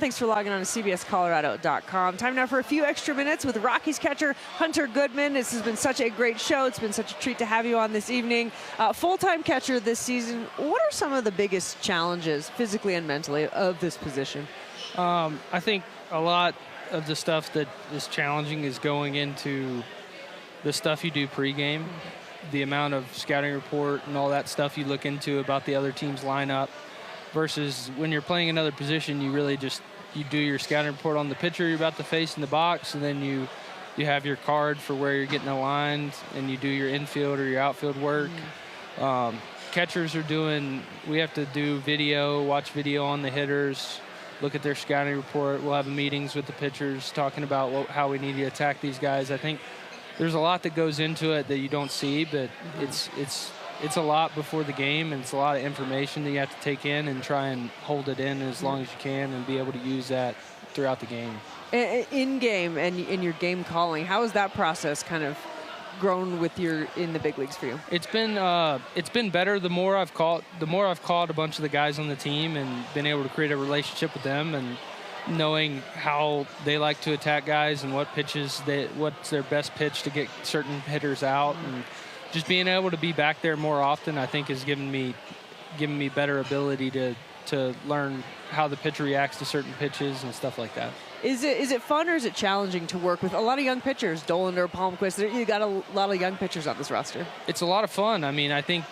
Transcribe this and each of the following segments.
Thanks for logging on to CBSColorado.com. Time now for a few extra minutes with Rockies catcher Hunter Goodman. This has been such a great show. It's been such a treat to have you on this evening. Full-time catcher this season. What are some of the biggest challenges, physically and mentally, of this position? I think a lot of the stuff that is challenging is going into the stuff you do pregame, the amount of scouting report and all that stuff you look into about the other team's lineup, versus when you're playing another position, you really just you do your scouting report on the pitcher you're about to face in the box, and then you have your card for where you're getting aligned, and you do your infield or your outfield work. Catchers are doing, we have to do video, watch video on the hitters, look at their scouting report. We'll have meetings with the pitchers talking about how we need to attack these guys. I think there's a lot that goes into it that you don't see, but it's a lot before the game, and it's a lot of information that you have to take in and try and hold it in as long as you can and be able to use that throughout the game. In game and in your game calling, how has that process kind of grown with in the big leagues for you? It's been better the more I've caught a bunch of the guys on the team and been able to create a relationship with them, and knowing how they like to attack guys and what's their best pitch to get certain hitters out, and just being able to be back there more often, I think, has given me better ability to learn how the pitcher reacts to certain pitches and stuff like that. Is it fun or is it challenging to work with a lot of young pitchers, Dolander, Palmquist? You got a lot of young pitchers on this roster. It's a lot of fun. I mean, I think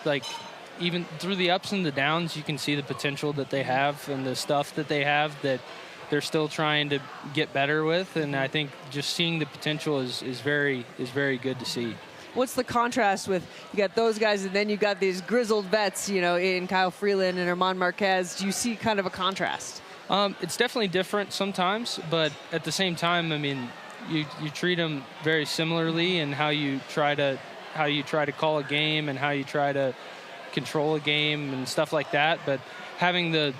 even through the ups and the downs, you can see the potential that they have and the stuff that they have that they're still trying to get better with. And I think just seeing the potential is very good to see. What's the contrast with you got those guys and then you got these grizzled vets, in Kyle Freeland and Herman Marquez? Do you see kind of a contrast? It's definitely different sometimes, but at the same time, I mean, you treat them very similarly in how you try to call a game and how you try to control a game and stuff like that. But having the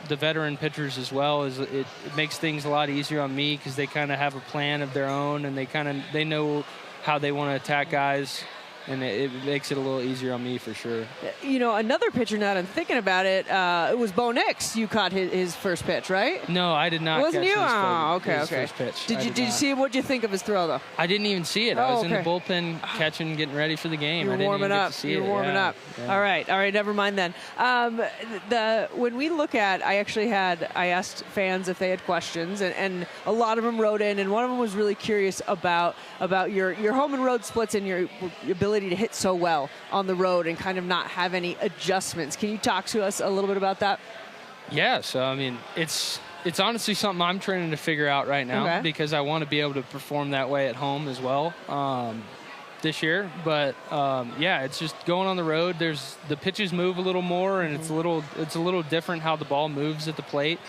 veteran pitchers as well it makes things a lot easier on me, because they kind of have a plan of their own and they know how they want to attack guys, and it makes it a little easier on me for sure. Another pitcher, now that I'm thinking about it, it was Bo Nix. You caught his first pitch, right? No, I did not. Wasn't catch you? His first pitch. Did you see? What did you think of his throw, though? I didn't even see it. I was in the bullpen getting ready for the game. You were warming up. You were warming up. Yeah. All right. Never mind then. When we look at, I asked fans if they had questions, and a lot of them wrote in, and one of them was really curious about your home and road splits and your ability to hit so well on the road and kind of not have any adjustments. Can you talk to us a little bit about that? Yeah, so I mean, it's honestly something I'm trying to figure out right now, because I want to be able to perform that way at home as well this year. But it's just going on the road. The pitches move a little more, and it's a little different how the ball moves at the plate.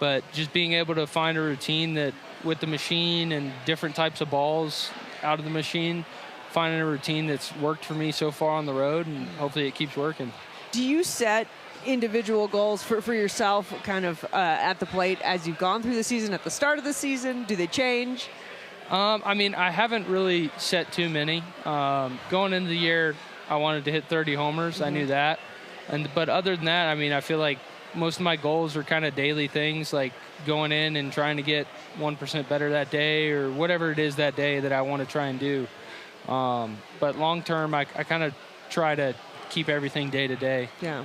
But just being able to find a routine that with the machine and different types of balls out of the machine, finding a routine that's worked for me so far on the road, and hopefully it keeps working. Do you set individual goals for yourself kind of at the plate as you've gone through the season, at the start of the season? Do they change? I mean, I haven't really set too many. Going into the year, I wanted to hit 30 homers. I knew that. But other than that, I mean, I feel like most of my goals are kind of daily things, like going in and trying to get 1% better that day or whatever it is that day that I want to try and do. But long term, I kind of try to keep everything day to day. Yeah.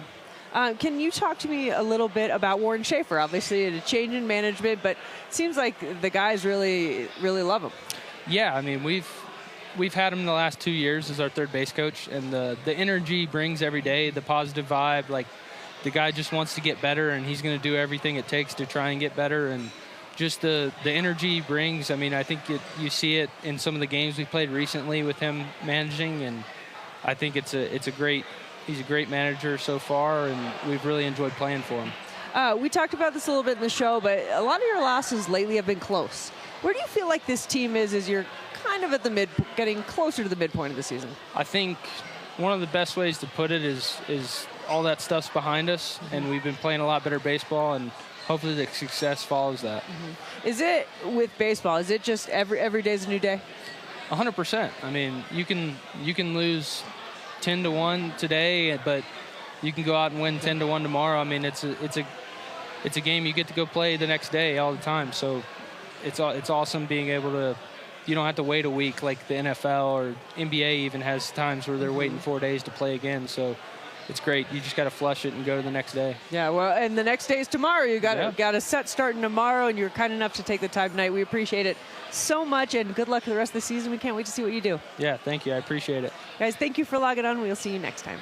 Can you talk to me a little bit about Warren Schaefer? Obviously, a change in management, but it seems like the guys really, really love him. Yeah, I mean, we've had him the last 2 years as our third base coach, and the energy he brings every day, the positive vibe, like the guy just wants to get better, and he's going to do everything it takes to try and get better. And just the energy he brings, I mean, I think you see it in some of the games we played recently with him managing, and I think he's a great manager so far, and we've really enjoyed playing for him. We talked about this a little bit in the show, but a lot of your losses lately have been close. Where do you feel like this team is as you're kind of at getting closer to the midpoint of the season? I think one of the best ways to put it is all that stuff's behind us, and we've been playing a lot better baseball, and hopefully the success follows that. Is it with baseball? Is it just every day's a new day? 100%. I mean, you can lose 10-1 today, but you can go out and win 10-1 tomorrow. I mean, it's it's a game you get to go play the next day all the time. So it's awesome being able to. You don't have to wait a week like the NFL or NBA even has times where they're waiting 4 days to play again. So it's great. You just got to flush it and go to the next day. Yeah, well, and the next day is tomorrow. You got a set starting tomorrow, and you're kind enough to take the time tonight. We appreciate it so much, and good luck for the rest of the season. We can't wait to see what you do. Yeah, thank you. I appreciate it. Guys, thank you for logging on. We'll see you next time.